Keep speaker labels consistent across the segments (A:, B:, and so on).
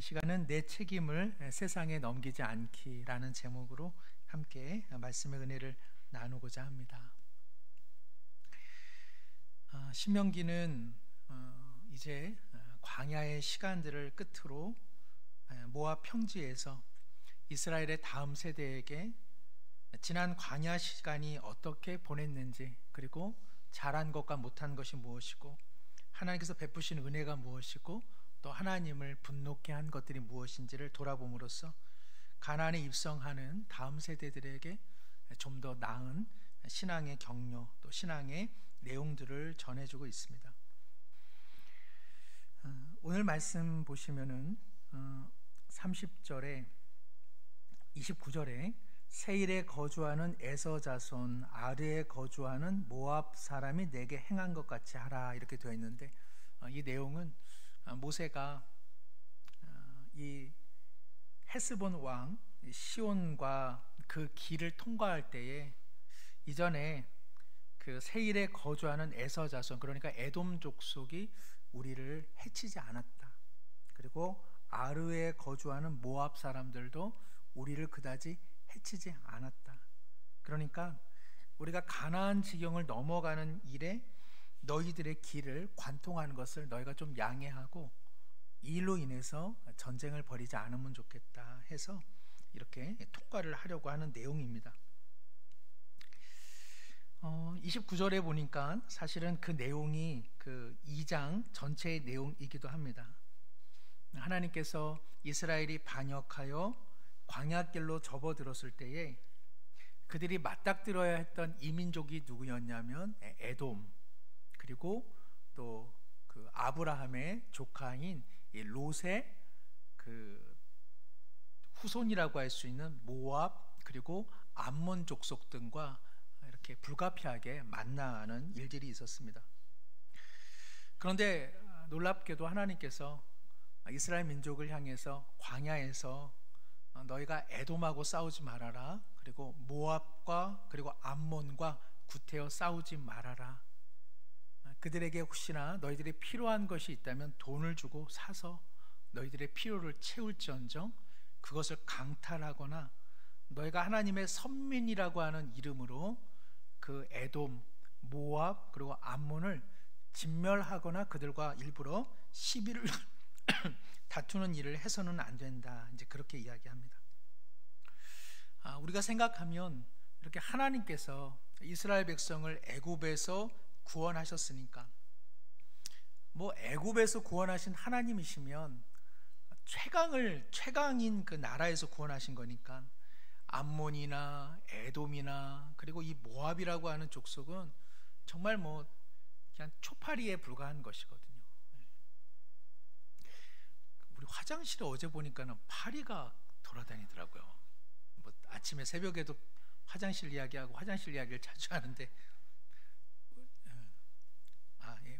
A: 이 시간은 내 책임을 세상에 넘기지 않기라는 제목으로 함께 말씀의 은혜를 나누고자 합니다. 신명기는 이제 광야의 시간들을 끝으로 모압 평지에서 이스라엘의 다음 세대에게 지난 광야 시간이 어떻게 보냈는지, 그리고 잘한 것과 못한 것이 무엇이고 하나님께서 베푸신 은혜가 무엇이고 또 하나님을 분노케 한 것들이 무엇인지를 돌아봄으로써 가나안에 입성하는 다음 세대들에게 좀 더 나은 신앙의 격려, 또 신앙의 내용들을 전해주고 있습니다. 오늘 말씀 보시면은 30절에 29절에 세일에 거주하는 에서 자손 아르에 거주하는 모압 사람이 내게 행한 것 같이 하라, 이렇게 되어 있는데, 이 내용은 모세가 이 헤스본 왕 시온과 그 길을 통과할 때에 이전에 그 세일에 거주하는 에서 자손, 그러니까 에돔 족속이 우리를 해치지 않았다. 그리고 아르에 거주하는 모압 사람들도 우리를 그다지 해치지 않았다. 그러니까 우리가 가나안 지경을 넘어가는 일에 너희들의 길을 관통하는 것을 너희가 좀 양해하고 이 일로 인해서 전쟁을 벌이지 않으면 좋겠다 해서 이렇게 통과를 하려고 하는 내용입니다. 29절에 보니까 사실은 그 내용이 그 2장 전체의 내용이기도 합니다. 하나님께서 이스라엘이 반역하여 광야길로 접어들었을 때에 그들이 맞닥뜨려야 했던 이민족이 누구였냐면 에돔, 그리고 또 그 아브라함의 조카인 이 롯의 그 후손이라고 할 수 있는 모압, 그리고 암몬 족속 등과 이렇게 불가피하게 만나는 일들이 있었습니다. 그런데 놀랍게도 하나님께서 이스라엘 민족을 향해서 광야에서 너희가 에돔하고 싸우지 말아라, 그리고 모압과 그리고 암몬과 구태여 싸우지 말아라, 그들에게 혹시나 너희들이 필요한 것이 있다면 돈을 주고 사서 너희들의 필요를 채울지언정 그것을 강탈하거나 너희가 하나님의 선민이라고 하는 이름으로 그 에돔, 모압 그리고 암몬을 진멸하거나 그들과 일부러 시비를 다투는 일을 해서는 안 된다, 이제 그렇게 이야기합니다. 우리가 생각하면 이렇게 하나님께서 이스라엘 백성을 애굽에서 구원하셨으니까, 뭐 애굽에서 구원하신 하나님이시면 최강인 그 나라에서 구원하신 거니까 암몬이나 에돔이나 그리고 이 모압이라고 하는 족속은 정말 뭐 그냥 초파리에 불과한 것이거든요. 우리 화장실에 어제 보니까는 파리가 돌아다니더라고요. 뭐 아침에 새벽에도 화장실 이야기하고 화장실 이야기를 자주 하는데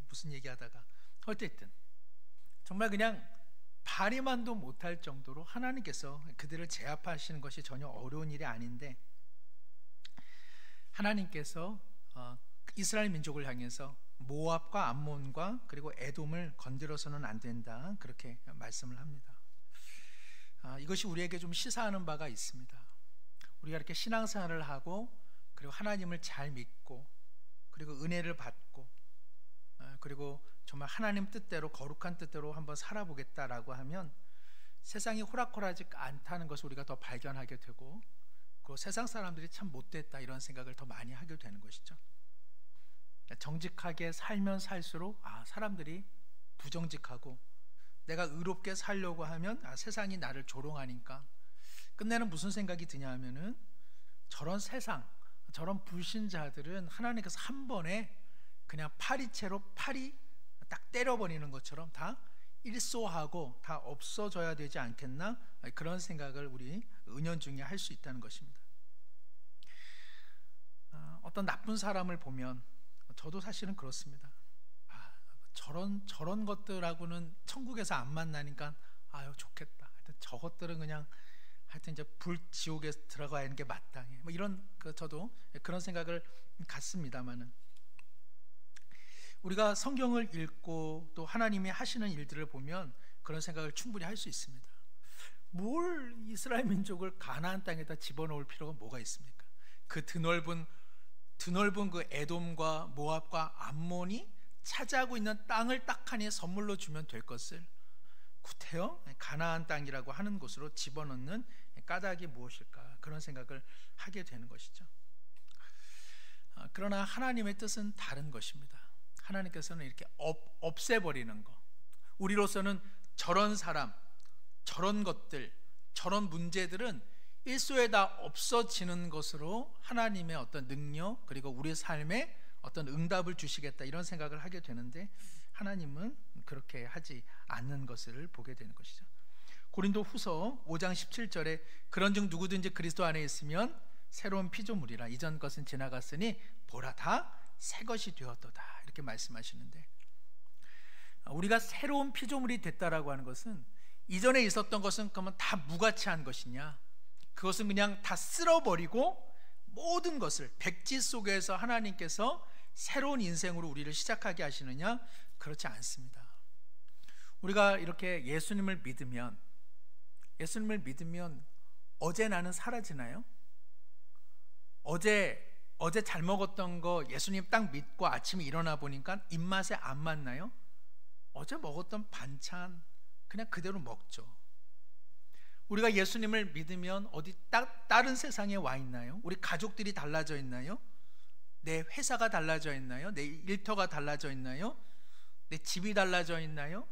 A: 무슨 얘기하다가 어쨌든 정말 그냥 파리만도 못할 정도로 하나님께서 그들을 제압하시는 것이 전혀 어려운 일이 아닌데, 하나님께서 이스라엘 민족을 향해서 모압과 암몬과 그리고 에돔을 건드려서는 안 된다, 그렇게 말씀을 합니다. 이것이 우리에게 좀 시사하는 바가 있습니다. 우리가 이렇게 신앙생활을 하고 그리고 하나님을 잘 믿고 그리고 은혜를 받고 그리고 정말 하나님 뜻대로 거룩한 뜻대로 한번 살아보겠다라고 하면 세상이 호락호락하지 않다는 것을 우리가 더 발견하게 되고, 그 세상 사람들이 참 못됐다 이런 생각을 더 많이 하게 되는 것이죠. 정직하게 살면 살수록 사람들이 부정직하고, 내가 의롭게 살려고 하면 세상이 나를 조롱하니까 끝내는 무슨 생각이 드냐 하면은 저런 세상, 저런 불신자들은 하나님께서 한 번에 그냥 파리채로 파리 딱 때려버리는 것처럼 다 일소하고 다 없어져야 되지 않겠나, 그런 생각을 우리 은연중에 할 수 있다는 것입니다. 어떤 나쁜 사람을 보면 저도 사실은 그렇습니다. 저런 것들하고는 천국에서 안 만나니까 좋겠다. 하여튼 저것들은 그냥 하여튼 이제 불지옥에 들어가야 하는 게 마땅해, 뭐 이런 저도 그런 생각을 갖습니다만은, 우리가 성경을 읽고 또 하나님이 하시는 일들을 보면 그걸 그런 생각을 충분히 할 수 있습니다. 뭘 이스라엘 민족을 가나안 땅에다 집어넣을 필요가 뭐가 있습니까? 그 드넓은 그 에돔과 모압과 암몬이 차지하고 있는 땅을 딱하니 선물로 주면 될 것을 구태여 가나안 땅이라고 하는 곳으로 집어넣는 까닭이 무엇일까? 그런 생각을 하게 되는 것이죠. 그러나 하나님의 뜻은 다른 것입니다. 하나님께서는 이렇게 없애버리는 것, 우리로서는 저런 사람, 저런 것들, 저런 문제들은 일소에 다 없어지는 것으로 하나님의 어떤 능력, 그리고 우리의 삶에 어떤 응답을 주시겠다, 이런 생각을 하게 되는데 하나님은 그렇게 하지 않는 것을 보게 되는 것이죠. 고린도 후서 5장 17절에 그런즉 누구든지 그리스도 안에 있으면 새로운 피조물이라, 이전 것은 지나갔으니 보라 다 새 것이 되었도다, 이렇게 말씀하시는데, 우리가 새로운 피조물이 됐다라고 하는 것은 이전에 있었던 것은 그러면 다 무가치한 것이냐, 그것은 그냥 다 쓸어버리고 모든 것을 백지 속에서 하나님께서 새로운 인생으로 우리를 시작하게 하시느냐? 그렇지 않습니다. 우리가 이렇게 예수님을 믿으면 어제 나는 사라지나요? 어제 잘 먹었던 거 예수님 딱 믿고 아침에 일어나 보니까 입맛에 안 맞나요? 어제 먹었던 반찬 그냥 그대로 먹죠. 우리가 예수님을 믿으면 어디 다른 세상에 와 있나요? 우리 가족들이 달라져 있나요? 내 회사가 달라져 있나요? 내 일터가 달라져 있나요? 내 집이 달라져 있나요?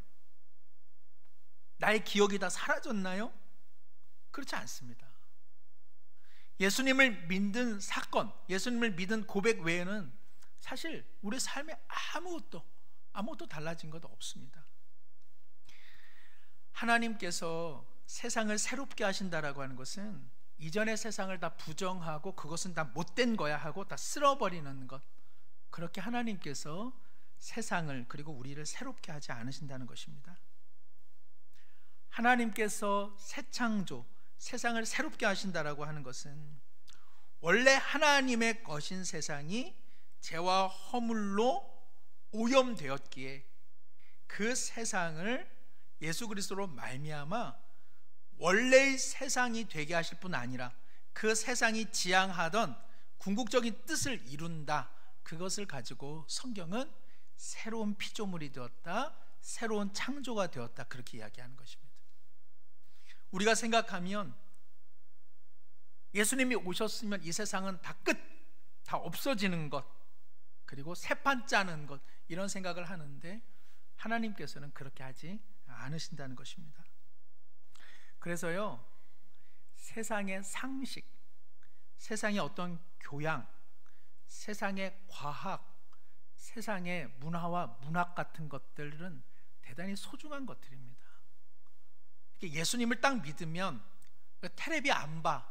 A: 나의 기억이 다 사라졌나요? 그렇지 않습니다. 예수님을 믿는 사건, 예수님을 믿은 고백 외에는 사실 우리 삶에 아무것도 달라진 것 없습니다. 하나님께서 세상을 새롭게 하신다라고 하는 것은 이전의 세상을 다 부정하고 그것은 다 못된 거야 하고 다 쓸어버리는 것, 그렇게 하나님께서 세상을 그리고 우리를 새롭게 하지 않으신다는 것입니다. 하나님께서 새 창조, 세상을 새롭게 하신다라고 하는 것은 원래 하나님의 것인 세상이 죄와 허물로 오염되었기에 그 세상을 예수 그리스도로 말미암아 원래의 세상이 되게 하실 뿐 아니라 그 세상이 지향하던 궁극적인 뜻을 이룬다, 그것을 가지고 성경은 새로운 피조물이 되었다, 새로운 창조가 되었다, 그렇게 이야기하는 것입니다. 우리가 생각하면 예수님이 오셨으면 이 세상은 다 다 없어지는 것, 그리고 새판 짜는 것, 이런 생각을 하는데 하나님께서는 그렇게 하지 않으신다는 것입니다. 그래서요, 세상의 상식, 세상의 어떤 교양, 세상의 과학, 세상의 문화와 문학 같은 것들은 대단히 소중한 것들입니다. 예수님을 딱 믿으면 텔레비 안 봐,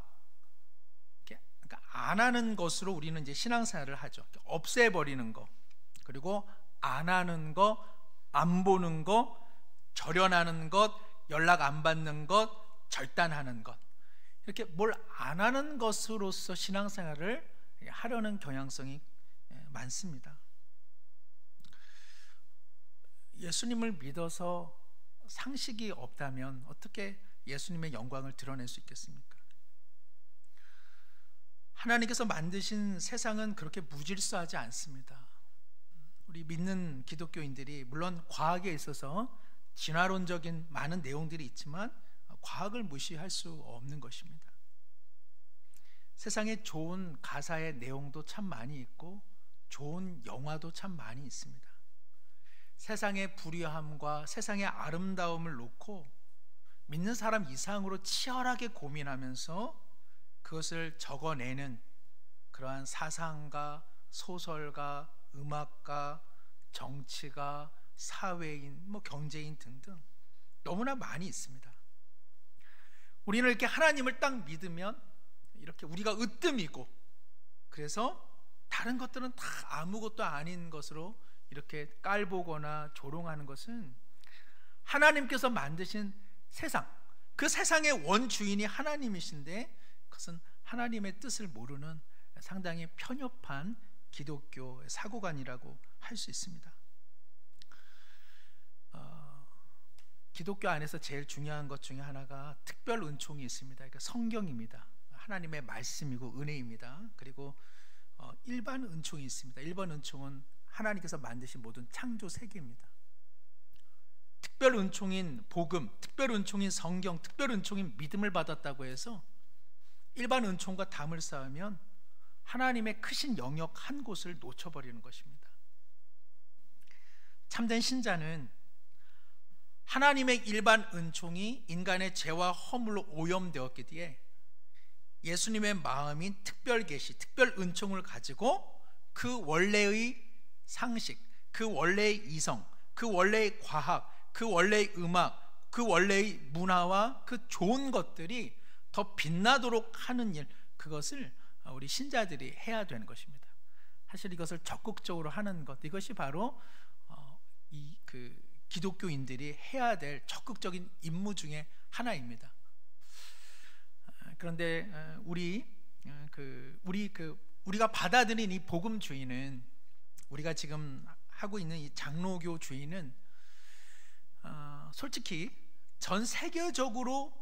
A: 그러니까 안 하는 것으로 우리는 이제 신앙생활을 하죠. 없애버리는 거, 그리고 안 하는 거, 안 보는 거, 절연하는 것, 연락 안 받는 것, 절단하는 것, 이렇게 뭘 안 하는 것으로서 신앙생활을 하려는 경향성이 많습니다. 예수님을 믿어서 상식이 없다면 어떻게 예수님의 영광을 드러낼 수 있겠습니까? 하나님께서 만드신 세상은 그렇게 무질서하지 않습니다. 우리 믿는 기독교인들이 물론 과학에 있어서 진화론적인 많은 내용들이 있지만 과학을 무시할 수 없는 것입니다. 세상에 좋은 가사의 내용도 참 많이 있고 좋은 영화도 참 많이 있습니다. 세상의 불의함과 세상의 아름다움을 놓고 믿는 사람 이상으로 치열하게 고민하면서 그것을 적어내는 그러한 사상가, 소설가, 음악가, 정치가, 사회인, 경제인 등등 너무나 많이 있습니다. 우리는 이렇게 하나님을 딱 믿으면 이렇게 우리가 으뜸이고, 그래서 다른 것들은 다 아무것도 아닌 것으로 이렇게 깔보거나 조롱하는 것은 하나님께서 만드신 세상, 그 세상의 원주인이 하나님이신데 그것은 하나님의 뜻을 모르는 상당히 편협한 기독교 사고관이라고 할 수 있습니다. 기독교 안에서 제일 중요한 것 중에 하나가 특별 은총이 있습니다. 그러니까 성경입니다. 하나님의 말씀이고 은혜입니다. 그리고 일반 은총이 있습니다. 일반 은총은 하나님께서 만드신 모든 창조 세계입니다. 특별 은총인 복음, 특별 은총인 성경, 특별 은총인 믿음을 받았다고 해서 일반 은총과 담을 쌓으면 하나님의 크신 영역 한 곳을 놓쳐버리는 것입니다. 참된 신자는 하나님의 일반 은총이 인간의 죄와 허물로 오염되었기에 예수님의 마음인 특별 계시, 특별 은총을 가지고 그 원래의 상식, 그 원래의 이성, 그 원래의 과학, 그 원래의 음악, 그 원래의 문화와 그 좋은 것들이 더 빛나도록 하는 일, 그것을 우리 신자들이 해야 되는 것입니다. 사실 이것을 적극적으로 하는 것, 이것이 바로 기독교인들이 해야 될 적극적인 임무 중에 하나입니다. 그런데 우리가 받아들인 이 복음주의는, 우리가 지금 하고 있는 이 장로교주의는 솔직히 전 세계적으로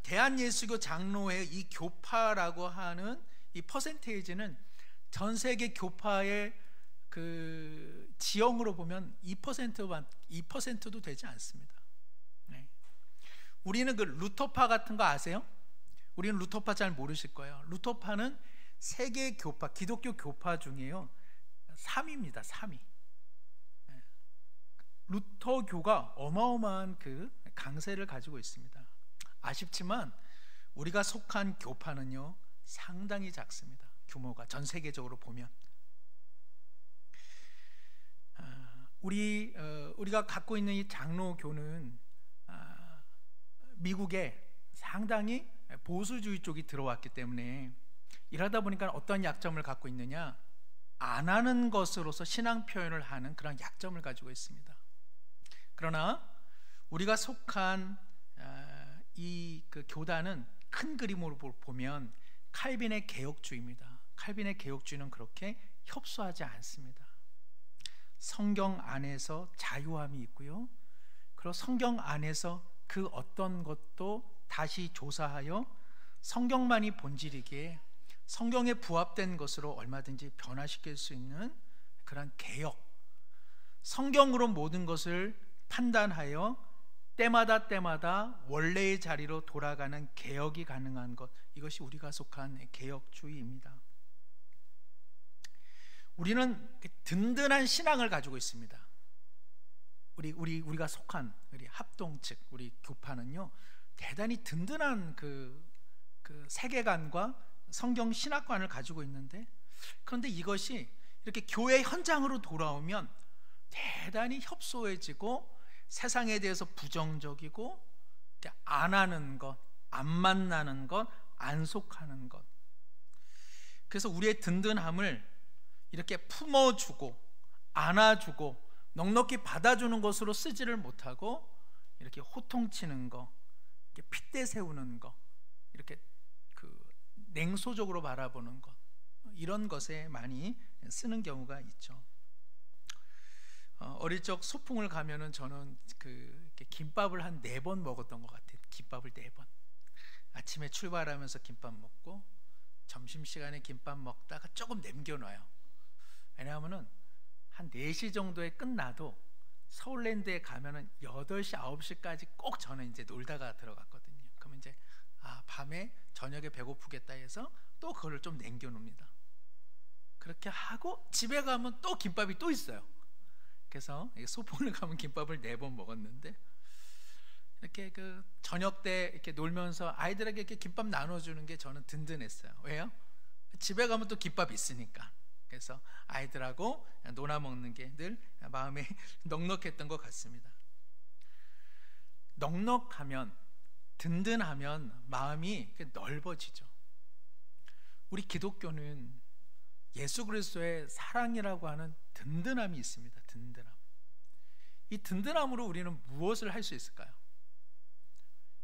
A: 대한예수교 장로회 이 교파라고 하는 이 퍼센테이지는 전 세계 교파의 그 지형으로 보면 2%도 되지 않습니다. 네. 우리는 그 루터파 같은 거 아세요? 우리는 루터파 잘 모르실 거예요. 루터파는 세계 교파, 기독교 교파 중에요 3위입니다. 3위. 네. 루터교가 어마어마한 그 강세를 가지고 있습니다. 아쉽지만 우리가 속한 교파는요 상당히 작습니다. 규모가 전 세계적으로 보면. 우리가 갖고 있는 이 장로교는 미국에 상당히 보수주의 쪽이 들어왔기 때문에, 이러다 보니까 어떤 약점을 갖고 있느냐, 안 하는 것으로서 신앙 표현을 하는 그런 약점을 가지고 있습니다. 그러나 우리가 속한 그 교단은 큰 그림으로 보면 칼빈의 개혁주의입니다. 칼빈의 개혁주의는 그렇게 협소하지 않습니다. 성경 안에서 자유함이 있고요, 그리고 성경 안에서 그 어떤 것도 다시 조사하여 성경만이 본질이기에 성경에 부합된 것으로 얼마든지 변화시킬 수 있는 그런 개혁, 성경으로 모든 것을 판단하여 때마다 원래의 자리로 돌아가는 개혁이 가능한 것, 이것이 우리가 속한 개혁주의입니다. 우리는 든든한 신앙을 가지고 있습니다. 우리가 속한 우리 합동 측, 우리 교파는요 대단히 든든한 그 세계관과 성경 신학관을 가지고 있는데, 그런데 이것이 이렇게 교회 현장으로 돌아오면 대단히 협소해지고 세상에 대해서 부정적이고 안 하는 것, 안 만나는 것, 안 속하는 것. 그래서 우리의 든든함을 이렇게 품어주고 안아주고 넉넉히 받아주는 것으로 쓰지를 못하고 이렇게 호통치는 거, 이렇게 핏대 세우는 거, 이렇게 냉소적으로 바라보는 것, 이런 것에 많이 쓰는 경우가 있죠. 어릴 적 소풍을 가면은 저는 이렇게 김밥을 한 4번 먹었던 것 같아요. 김밥을 4번. 아침에 출발하면서 김밥 먹고, 점심시간에 김밥 먹다가 조금 남겨놔요. 왜냐하면은 한 4시 정도에 끝나도 서울랜드에 가면은 8시, 9시까지 꼭 저는 이제 놀다가 들어갔거든요. 그러면 이제 밤에 저녁에 배고프겠다 해서 또 그거를 좀 남겨놓습니다. 그렇게 하고 집에 가면 또 김밥이 또 있어요. 그래서 소풍을 가면 김밥을 4번 먹었는데, 이렇게 저녁 때 이렇게 놀면서 아이들에게 이렇게 김밥 나눠주는 게 저는 든든했어요. 왜요? 집에 가면 또 김밥이 있으니까. 그래서 아이들하고 놀아 먹는 게 늘 마음에 넉넉했던 것 같습니다. 넉넉하면, 든든하면 마음이 넓어지죠. 우리 기독교는 예수 그리스도의 사랑이라고 하는 든든함이 있습니다. 든든함. 이 든든함으로 우리는 무엇을 할 수 있을까요?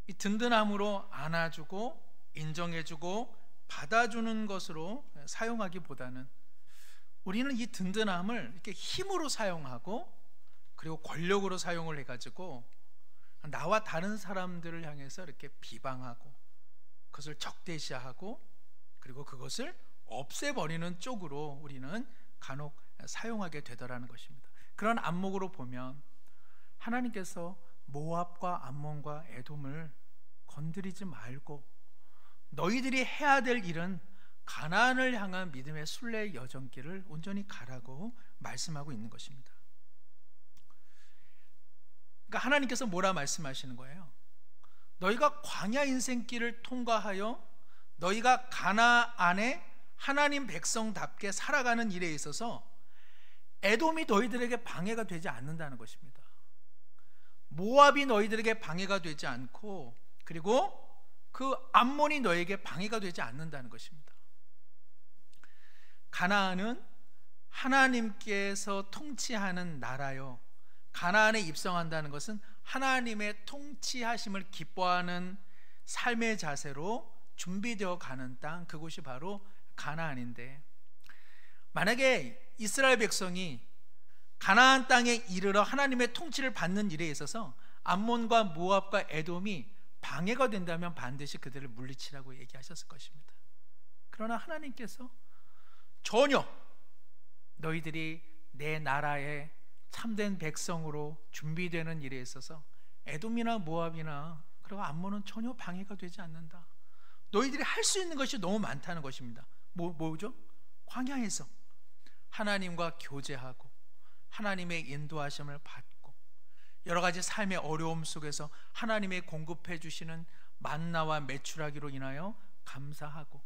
A: 이 든든함으로 안아주고 인정해주고 받아주는 것으로 사용하기보다는 우리는 이 든든함을 이렇게 힘으로 사용하고, 그리고 권력으로 사용을 해가지고 나와 다른 사람들을 향해서 이렇게 비방하고 그것을 적대시하고 그리고 그것을 없애버리는 쪽으로 우리는 간혹 사용하게 되더라는 것입니다. 그런 안목으로 보면 하나님께서 모압과 암몬과 에돔을 건드리지 말고 너희들이 해야 될 일은 가나안을 향한 믿음의 순례 여정길을 온전히 가라고 말씀하고 있는 것입니다. 그러니까 하나님께서 뭐라 말씀하시는 거예요? 너희가 광야 인생길을 통과하여 너희가 가나안에 하나님 백성답게 살아가는 일에 있어서 에돔이 너희들에게 방해가 되지 않는다는 것입니다. 모압이 너희들에게 방해가 되지 않고 그리고 그 암몬이 너에게 방해가 되지 않는다는 것입니다. 가나안은 하나님께서 통치하는 나라요, 가나안에 입성한다는 것은 하나님의 통치하심을 기뻐하는 삶의 자세로 준비되어 가는 땅, 그곳이 바로 가나안인데, 만약에 이스라엘 백성이 가나안 땅에 이르러 하나님의 통치를 받는 일에 있어서 암몬과 모압과 에돔이 방해가 된다면 반드시 그들을 물리치라고 얘기하셨을 것입니다. 그러나 하나님께서 전혀 너희들이 내 나라의 참된 백성으로 준비되는 일에 있어서 에돔이나 모압이나 그리고 암몬은 전혀 방해가 되지 않는다. 너희들이 할 수 있는 것이 너무 많다는 것입니다. 뭐죠? 광야에서 하나님과 교제하고 하나님의 인도하심을 받고 여러 가지 삶의 어려움 속에서 하나님의 공급해 주시는 만나와 메추라기로 인하여 감사하고,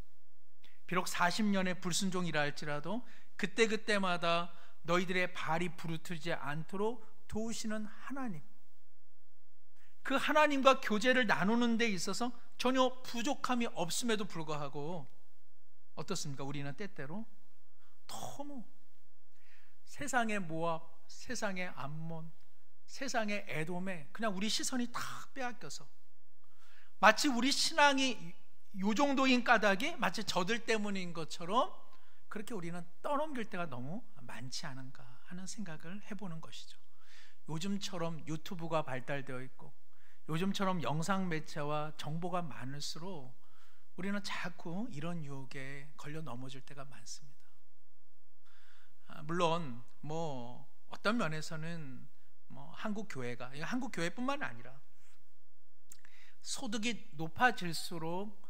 A: 비록 40년의 불순종이라 할지라도 그때그때마다 너희들의 발이 부르트지 않도록 도우시는 하나님, 그 하나님과 교제를 나누는 데 있어서 전혀 부족함이 없음에도 불구하고 어떻습니까? 우리는 때때로 너무 세상의 모압, 세상의 암몬, 세상의 에돔에 그냥 우리 시선이 다 빼앗겨서 마치 우리 신앙이 요 정도인 까닭이 마치 저들 때문인 것처럼 그렇게 우리는 떠넘길 때가 너무 많지 않은가 하는 생각을 해보는 것이죠. 요즘처럼 유튜브가 발달되어 있고 요즘처럼 영상 매체와 정보가 많을수록 우리는 자꾸 이런 유혹에 걸려 넘어질 때가 많습니다. 물론 어떤 면에서는 한국 교회가, 한국 교회뿐만 아니라 소득이 높아질수록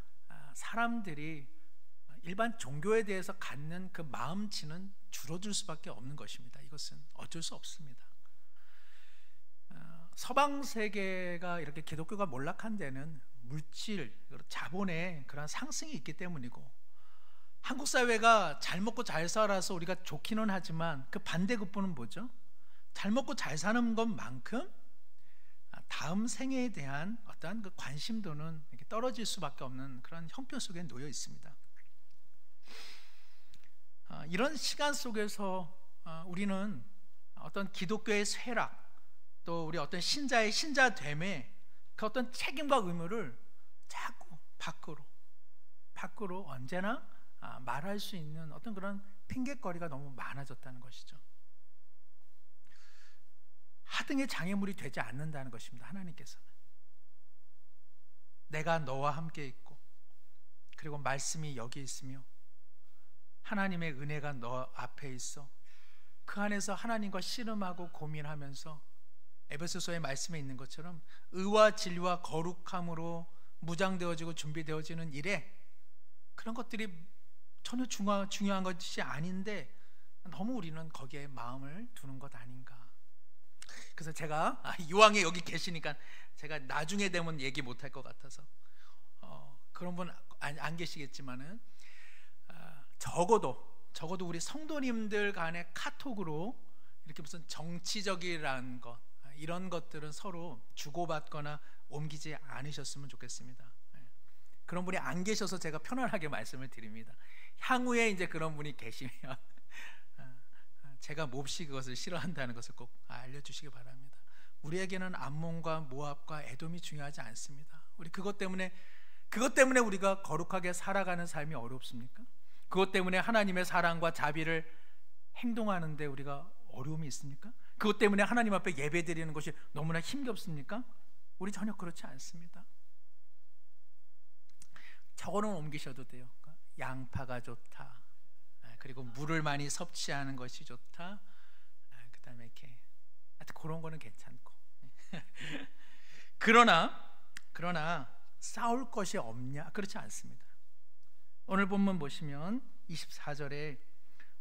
A: 사람들이 일반 종교에 대해서 갖는 그 마음치는 줄어들 수밖에 없는 것입니다. 이것은 어쩔 수 없습니다. 서방 세계가 이렇게 기독교가 몰락한 데는 물질, 자본의 그런 상승이 있기 때문이고, 한국 사회가 잘 먹고 잘 살아서 우리가 좋기는 하지만 그 반대급부는 뭐죠? 잘 먹고 잘 사는 것만큼 다음 생애에 대한 어떠한 그 관심도는 이렇게 떨어질 수밖에 없는 그런 형편 속에 놓여 있습니다. 이런 시간 속에서 우리는 어떤 기독교의 쇠락, 또 우리 어떤 신자의 신자됨에 그 어떤 책임과 의무를 자꾸 밖으로 언제나 말할 수 있는 어떤 그런 핑곗거리가 너무 많아졌다는 것이죠. 하등의 장애물이 되지 않는다는 것입니다. 하나님께서는 내가 너와 함께 있고 그리고 말씀이 여기 있으며 하나님의 은혜가 너 앞에 있어 그 안에서 하나님과 씨름하고 고민하면서 에베소서의 말씀에 있는 것처럼 의와 진리와 거룩함으로 무장되어지고 준비되어지는 일에 그런 것들이 전혀 중요한 것이 아닌데 너무 우리는 거기에 마음을 두는 것 아닌가. 그래서 제가 이왕에 여기 계시니까 제가 나중에 되면 얘기 못할 것 같아서 그런 분 안 계시겠지만은 적어도 우리 성도님들 간의 카톡으로 이렇게 무슨 정치적이라는 것, 이런 것들은 서로 주고받거나 옮기지 않으셨으면 좋겠습니다. 그런 분이 안 계셔서 제가 편안하게 말씀을 드립니다. 향후에 이제 그런 분이 계시면 제가 몹시 그것을 싫어한다는 것을 꼭 알려주시기 바랍니다. 우리에게는 암몬과 모압과 에돔이 중요하지 않습니다. 우리 그것 때문에 우리가 거룩하게 살아가는 삶이 어렵습니까? 그것 때문에 하나님의 사랑과 자비를 행동하는데 우리가 어려움이 있습니까? 그것 때문에 하나님 앞에 예배드리는 것이 너무나 힘겹습니까? 우리 전혀 그렇지 않습니다. 저거는 옮기셔도 돼요. 양파가 좋다. 그리고 물을 많이 섭취하는 것이 좋다. 그 다음에 이렇게 하여튼 그런 거는 괜찮고. 그러나 싸울 것이 없냐? 그렇지 않습니다. 오늘 본문 보시면 24절에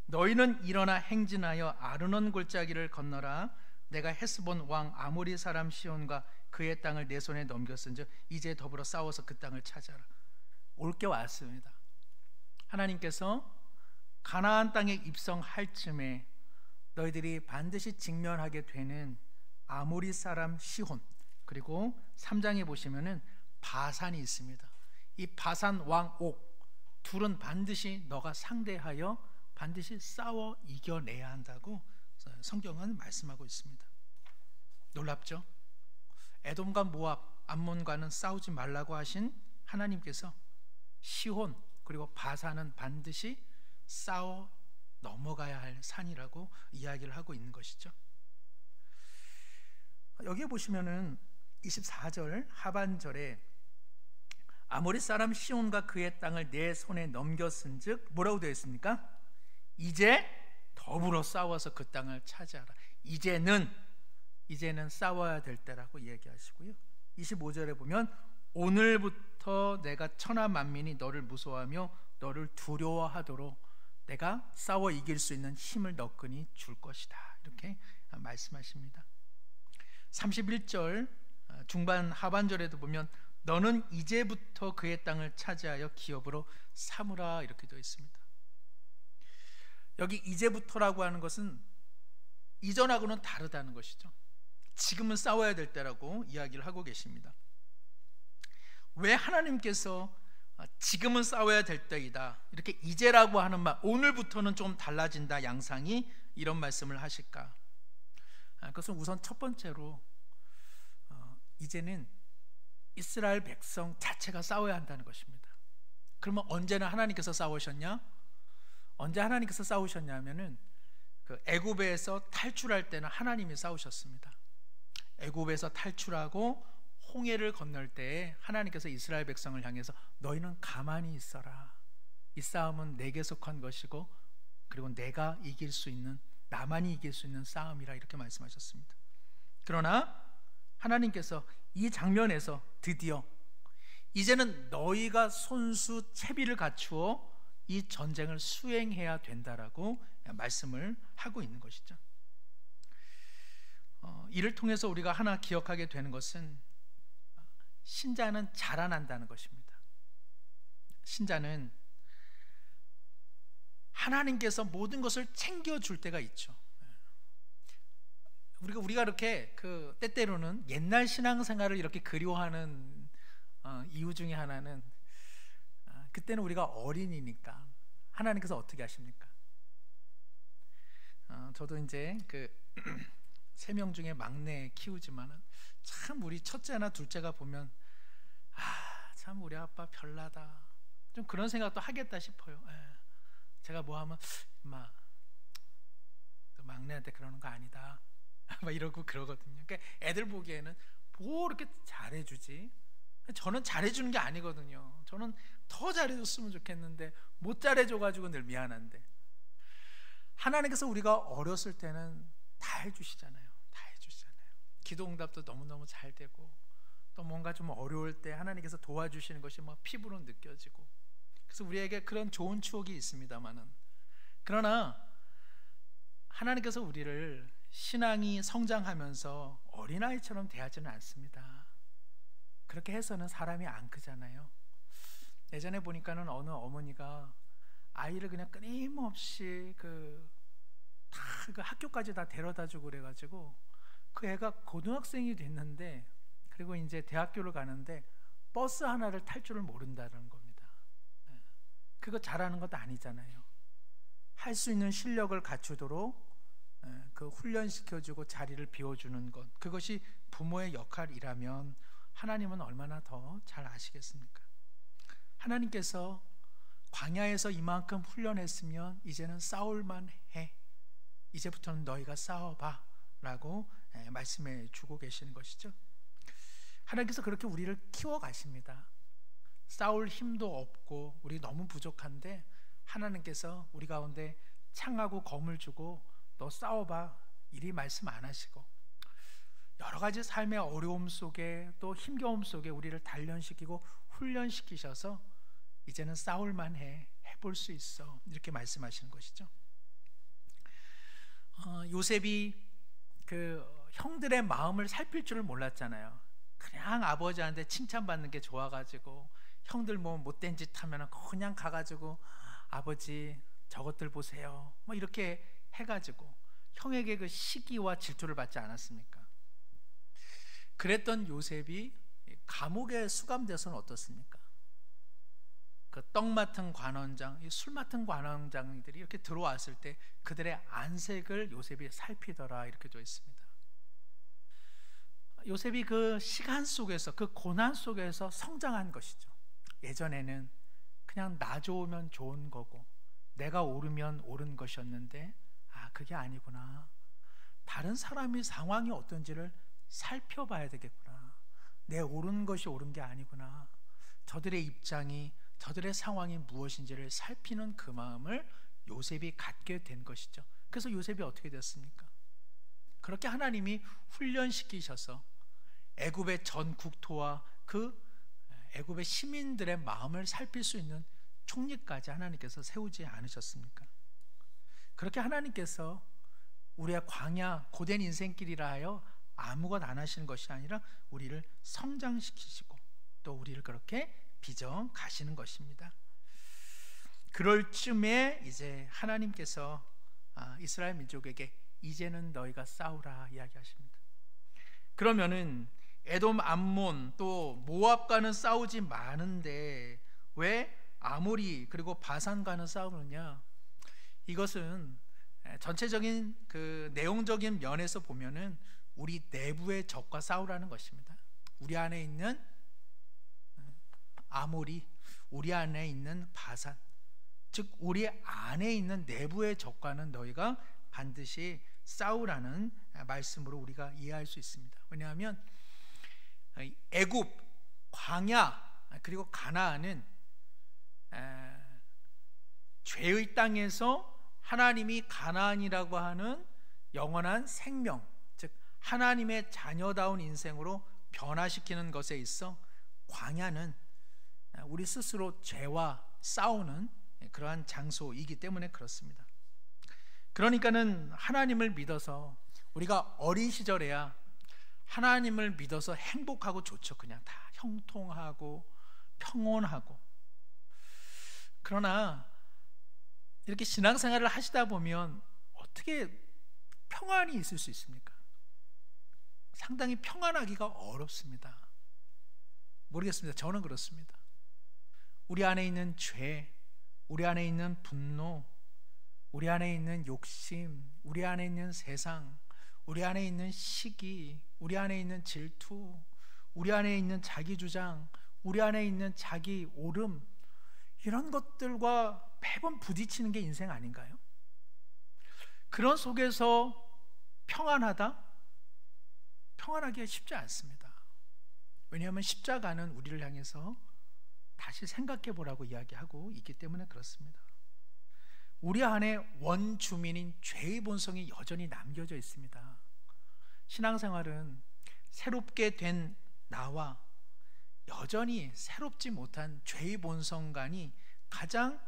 A: 너희는 일어나 행진하여 아르논 골짜기를 건너라. 내가 헤스본 왕 아모리 사람 시온과 그의 땅을 내 손에 넘겼은즉 이제 더불어 싸워서 그 땅을 차지하라. 올 게 왔습니다. 하나님께서 가나안 땅에 입성할 쯤에 너희들이 반드시 직면하게 되는 아모리 사람 시혼, 그리고 3장에 보시면은 바산이 있습니다. 이 바산 왕 옥 둘은 반드시 너가 상대하여 반드시 싸워 이겨내야 한다고 성경은 말씀하고 있습니다. 놀랍죠? 에돔과 모압, 암몬과는 싸우지 말라고 하신 하나님께서 시혼 그리고 바산은 반드시 싸워 넘어가야 할 산이라고 이야기를 하고 있는 것이죠. 여기에 보시면은 24절 하반절에 아모리 사람 시온과 그의 땅을 내 손에 넘겼은즉 뭐라고 되어 있습니까? 이제 더불어 싸워서 그 땅을 차지하라. 이제는 싸워야 될 때라고 얘기하시고요. 25절에 보면 오늘부터 내가 천하 만민이 너를 무서워하며 너를 두려워하도록 내가 싸워 이길 수 있는 힘을 너끈히 줄 것이다. 이렇게 말씀하십니다. 31절 중반 하반절에도 보면 너는 이제부터 그의 땅을 차지하여 기업으로 삼으라 이렇게 되어 있습니다. 여기 이제부터라고 하는 것은 이전하고는 다르다는 것이죠. 지금은 싸워야 될 때라고 이야기를 하고 계십니다. 왜 하나님께서 지금은 싸워야 될 때이다 이렇게 이제라고 하는 말, 오늘부터는 좀 달라진다 양상이 이런 말씀을 하실까? 그것은 우선 첫 번째로 이제는 이스라엘 백성 자체가 싸워야 한다는 것입니다. 그러면 언제나 하나님께서 싸우셨냐? 언제 하나님께서 싸우셨냐면은 그 애굽에서 탈출할 때는 하나님이 싸우셨습니다. 애굽에서 탈출하고 홍해를 건널 때에 하나님께서 이스라엘 백성을 향해서 너희는 가만히 있어라. 이 싸움은 내게 속한 것이고 그리고 내가 이길 수 있는, 나만이 이길 수 있는 싸움이라 이렇게 말씀하셨습니다. 그러나 하나님께서 이 장면에서 드디어 이제는 너희가 손수 채비를 갖추어 이 전쟁을 수행해야 된다라고 말씀을 하고 있는 것이죠. 이를 통해서 우리가 하나 기억하게 되는 것은 신자는 자라난다는 것입니다. 신자는 하나님께서 모든 것을 챙겨줄 때가 있죠. 우리가 이렇게 때때로는 옛날 신앙생활을 이렇게 그리워하는 이유 중에 하나는 그때는 우리가 어린이니까 하나님께서 어떻게 하십니까? 저도 이제 세 명 중에 막내 키우지만은 참 우리 첫째나 둘째가 보면 참 우리 아빠 별나다 좀 그런 생각도 하겠다 싶어요. 제가 뭐 하면 엄마 막내한테 그러는 거 아니다 막 이러고 그러거든요. 그러니까 애들 보기에는 뭐 이렇게 잘해주지? 저는 잘해주는 게 아니거든요. 저는 더 잘해줬으면 좋겠는데 못 잘해줘가지고 늘 미안한데, 하나님께서 우리가 어렸을 때는 다 해주시잖아요. 기도응답도 너무너무 잘 되고 또 뭔가 좀 어려울 때 하나님께서 도와주시는 것이 막 피부로 느껴지고, 그래서 우리에게 그런 좋은 추억이 있습니다만은, 그러나 하나님께서 우리를 신앙이 성장하면서 어린아이처럼 대하지는 않습니다. 그렇게 해서는 사람이 안 크잖아요. 예전에 보니까는 어느 어머니가 아이를 그냥 끊임없이 학교까지 다 데려다주고 그래가지고 그 애가 고등학생이 됐는데, 그리고 이제 대학교를 가는데 버스 하나를 탈 줄을 모른다는 겁니다. 그거 잘하는 것도 아니잖아요. 할 수 있는 실력을 갖추도록 그 훈련시켜주고 자리를 비워주는 것, 그것이 부모의 역할이라면 하나님은 얼마나 더 잘 아시겠습니까? 하나님께서 광야에서 이만큼 훈련했으면 이제는 싸울만 해, 이제부터는 너희가 싸워봐 라고 말씀해 주고 계시는 것이죠. 하나님께서 그렇게 우리를 키워 가십니다. 싸울 힘도 없고 우리 너무 부족한데 하나님께서 우리 가운데 창하고 검을 주고 너 싸워봐 이리 말씀 안 하시고 여러 가지 삶의 어려움 속에 또 힘겨움 속에 우리를 단련시키고 훈련시키셔서 이제는 싸울만 해볼 수 있어 이렇게 말씀하시는 것이죠. 요셉이 그 형들의 마음을 살필 줄을 몰랐잖아요. 그냥 아버지한테 칭찬받는 게 좋아가지고 형들 뭐 못된 짓 하면 그냥 가가지고 아버지 저것들 보세요 뭐 이렇게 해가지고 형에게 그 시기와 질투를 받지 않았습니까? 그랬던 요셉이 감옥에 수감돼서는 어떻습니까? 그 떡 맡은 관원장, 술 맡은 관원장들이 이렇게 들어왔을 때 그들의 안색을 요셉이 살피더라 이렇게 되어 있습니다. 요셉이 그 시간 속에서 그 고난 속에서 성장한 것이죠. 예전에는 그냥 나 좋으면 좋은 거고 내가 옳으면 옳은 것이었는데 그게 아니구나. 다른 사람이 상황이 어떤지를 살펴봐야 되겠구나. 내 옳은 것이 옳은 게 아니구나. 저들의 입장이 저들의 상황이 무엇인지를 살피는 그 마음을 요셉이 갖게 된 것이죠. 그래서 요셉이 어떻게 됐습니까? 그렇게 하나님이 훈련시키셔서 애굽의 전 국토와 그 애굽의 시민들의 마음을 살필 수 있는 총리까지 하나님께서 세우지 않으셨습니까? 그렇게 하나님께서 우리의 광야 고된 인생길이라 하여 아무것도 안 하시는 것이 아니라 우리를 성장시키시고 또 우리를 그렇게 빚어 가시는 것입니다. 그럴 쯤에 이제 하나님께서 이스라엘 민족에게 이제는 너희가 싸우라 이야기하십니다. 그러면은 에돔, 암몬 또 모압과는 싸우지 마는데 왜 아모리 그리고 바산과는 싸우느냐? 이것은 전체적인 그 내용적인 면에서 보면은 우리 내부의 적과 싸우라는 것입니다. 우리 안에 있는 아모리, 우리 안에 있는 바산, 즉 우리 안에 있는 내부의 적과는 너희가 반드시 싸우라는 말씀으로 우리가 이해할 수 있습니다. 왜냐하면 애굽, 광야 그리고 가나안은 죄의 땅에서 하나님이 가나안이라고 하는 영원한 생명, 즉 하나님의 자녀다운 인생으로 변화시키는 것에 있어 광야는 우리 스스로 죄와 싸우는 그러한 장소이기 때문에 그렇습니다. 그러니까는 하나님을 믿어서 우리가 어린 시절에야 하나님을 믿어서 행복하고 좋죠. 그냥 다 형통하고 평온하고. 그러나 이렇게 신앙생활을 하시다 보면 어떻게 평안이 있을 수 있습니까? 상당히 평안하기가 어렵습니다. 모르겠습니다. 저는 그렇습니다. 우리 안에 있는 죄, 우리 안에 있는 분노, 우리 안에 있는 욕심, 우리 안에 있는 세상, 우리 안에 있는 시기, 우리 안에 있는 질투, 우리 안에 있는 자기 주장, 우리 안에 있는 자기 옳음, 이런 것들과 매번 부딪히는 게 인생 아닌가요? 그런 속에서 평안하다? 평안하기가 쉽지 않습니다. 왜냐하면 십자가는 우리를 향해서 다시 생각해 보라고 이야기하고 있기 때문에 그렇습니다. 우리 안에 원주민인 죄의 본성이 여전히 남겨져 있습니다. 신앙생활은 새롭게 된 나와 여전히 새롭지 못한 죄의 본성간이 가장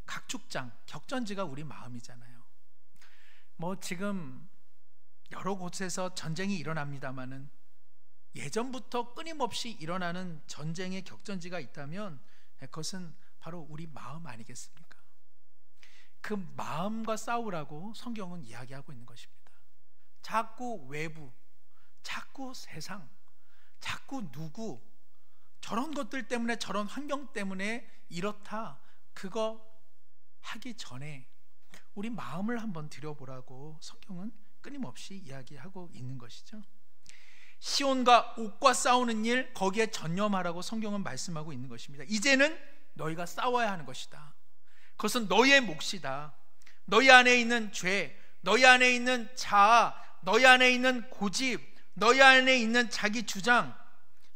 A: 각축장, 격전지가 우리 마음이잖아요. 뭐 지금 여러 곳에서 전쟁이 일어납니다마는 예전부터 끊임없이 일어나는 전쟁의 격전지가 있다면 그것은 바로 우리 마음 아니겠습니까? 그 마음과 싸우라고 성경은 이야기하고 있는 것입니다. 자꾸 외부, 자꾸 세상, 자꾸 누구, 저런 것들 때문에, 저런 환경 때문에 이렇다, 그거 하기 전에 우리 마음을 한번 들여보라고 성경은 끊임없이 이야기하고 있는 것이죠. 시온과 옥과 싸우는 일, 거기에 전념하라고 성경은 말씀하고 있는 것입니다. 이제는 너희가 싸워야 하는 것이다. 그것은 너희의 몫이다. 너희 안에 있는 죄, 너희 안에 있는 자아, 너희 안에 있는 고집, 너희 안에 있는 자기 주장,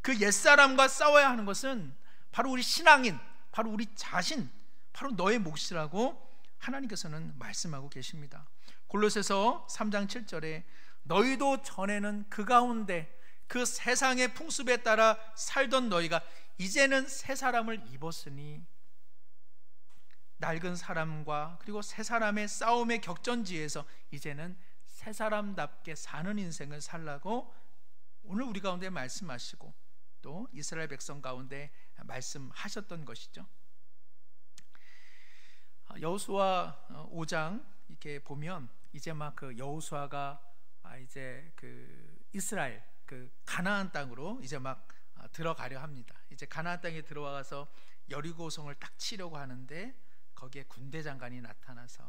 A: 그 옛사람과 싸워야 하는 것은 바로 우리 신앙인, 바로 우리 자신, 바로 너의 몫이라고 하나님께서는 말씀하고 계십니다. 골로새서 3장 7절에 너희도 전에는 그 가운데 그 세상의 풍습에 따라 살던 너희가 이제는 새 사람을 입었으니, 낡은 사람과 그리고 새 사람의 싸움의 격전지에서 이제는 새 사람답게 사는 인생을 살라고 오늘 우리 가운데 말씀하시고 또 이스라엘 백성 가운데 말씀하셨던 것이죠. 여호수아 5장 이렇게 보면 이제 막 그 여호수아가 이제 그 이스라엘 그 가나안 땅으로 이제 막 들어가려 합니다. 이제 가나안 땅에 들어와서 여리고성을 딱 치려고 하는데 거기에 군대 장관이 나타나서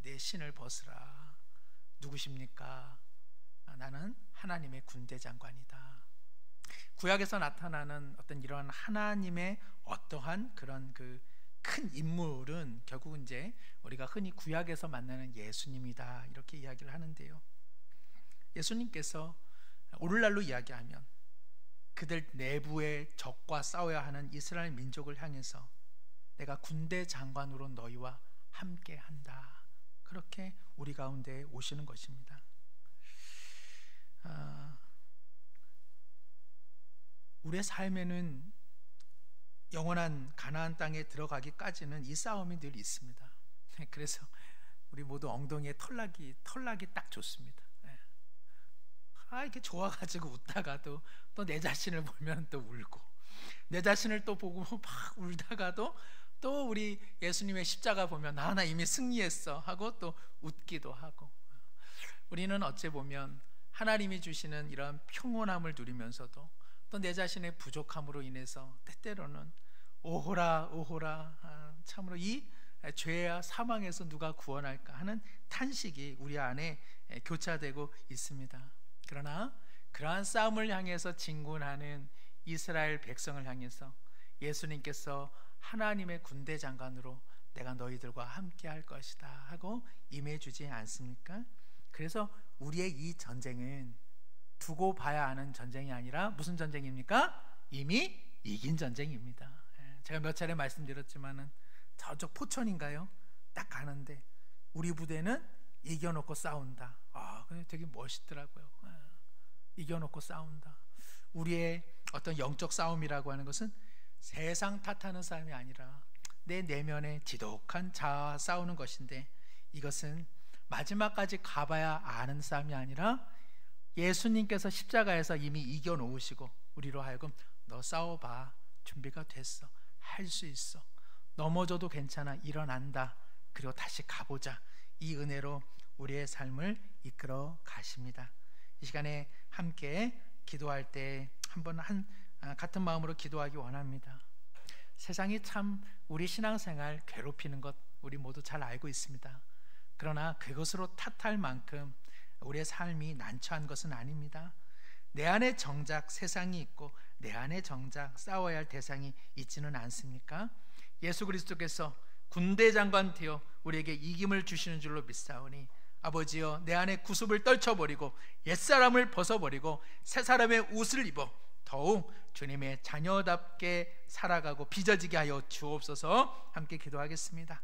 A: 내 신을 벗으라. 누구십니까? 나는 하나님의 군대 장관이다. 구약에서 나타나는 어떤 이러한 하나님의 어떠한 그런 그 큰 인물은 결국은 이제 우리가 흔히 구약에서 만나는 예수님이다, 이렇게 이야기를 하는데요. 예수님께서 오늘날로 이야기하면 그들 내부의 적과 싸워야 하는 이스라엘 민족을 향해서 내가 군대 장관으로 너희와 함께 한다, 그렇게 우리 가운데 오시는 것입니다. 우리의 삶에는 영원한 가나안 땅에 들어가기까지는 이 싸움이 늘 있습니다. 그래서 우리 모두 엉덩이에 털나기 딱 좋습니다. 이렇게 좋아가지고 웃다가도 또 내 자신을 보면 또 울고, 내 자신을 또 보고 막 울다가도 또 우리 예수님의 십자가 보면 나 이미 승리했어 하고 또 웃기도 하고, 우리는 어찌 보면 하나님이 주시는 이런 평온함을 누리면서도 또 내 자신의 부족함으로 인해서 때때로는 오호라 참으로 이 죄와 사망에서 누가 구원할까 하는 탄식이 우리 안에 교차되고 있습니다. 그러나 그러한 싸움을 향해서 진군하는 이스라엘 백성을 향해서 예수님께서 하나님의 군대 장관으로 내가 너희들과 함께 할 것이다 하고 임해주지 않습니까? 그래서 우리의 이 전쟁은 두고 봐야 하는 전쟁이 아니라 무슨 전쟁입니까? 이미 이긴 전쟁입니다. 제가 몇 차례 말씀드렸지만은 저쪽 포천인가요? 딱 가는데 우리 부대는 이겨놓고 싸운다. 그게 되게 멋있더라고요. 이겨놓고 싸운다. 우리의 어떤 영적 싸움이라고 하는 것은 세상 탓하는 싸움이 아니라 내 내면의 지독한 자아와 싸우는 것인데, 이것은 마지막까지 가봐야 아는 싸움이 아니라 예수님께서 십자가에서 이미 이겨놓으시고 우리로 하여금 너 싸워봐, 준비가 됐어, 할 수 있어, 넘어져도 괜찮아, 일어난다, 그리고 다시 가보자, 이 은혜로 우리의 삶을 이끌어 가십니다. 이 시간에 함께 기도할 때 한번 같은 마음으로 기도하기 원합니다. 세상이 참 우리 신앙생활 괴롭히는 것 우리 모두 잘 알고 있습니다. 그러나 그것으로 탓할 만큼 우리의 삶이 난처한 것은 아닙니다. 내 안에 정작 세상이 있고 내 안에 정작 싸워야 할 대상이 있지는 않습니까? 예수 그리스도께서 군대 장관 되어 우리에게 이김을 주시는 줄로 믿사오니 아버지여, 내 안에 구습을 떨쳐버리고 옛사람을 벗어버리고 새사람의 옷을 입어 더욱 주님의 자녀답게 살아가고 빚어지게 하여 주옵소서. 함께 기도하겠습니다.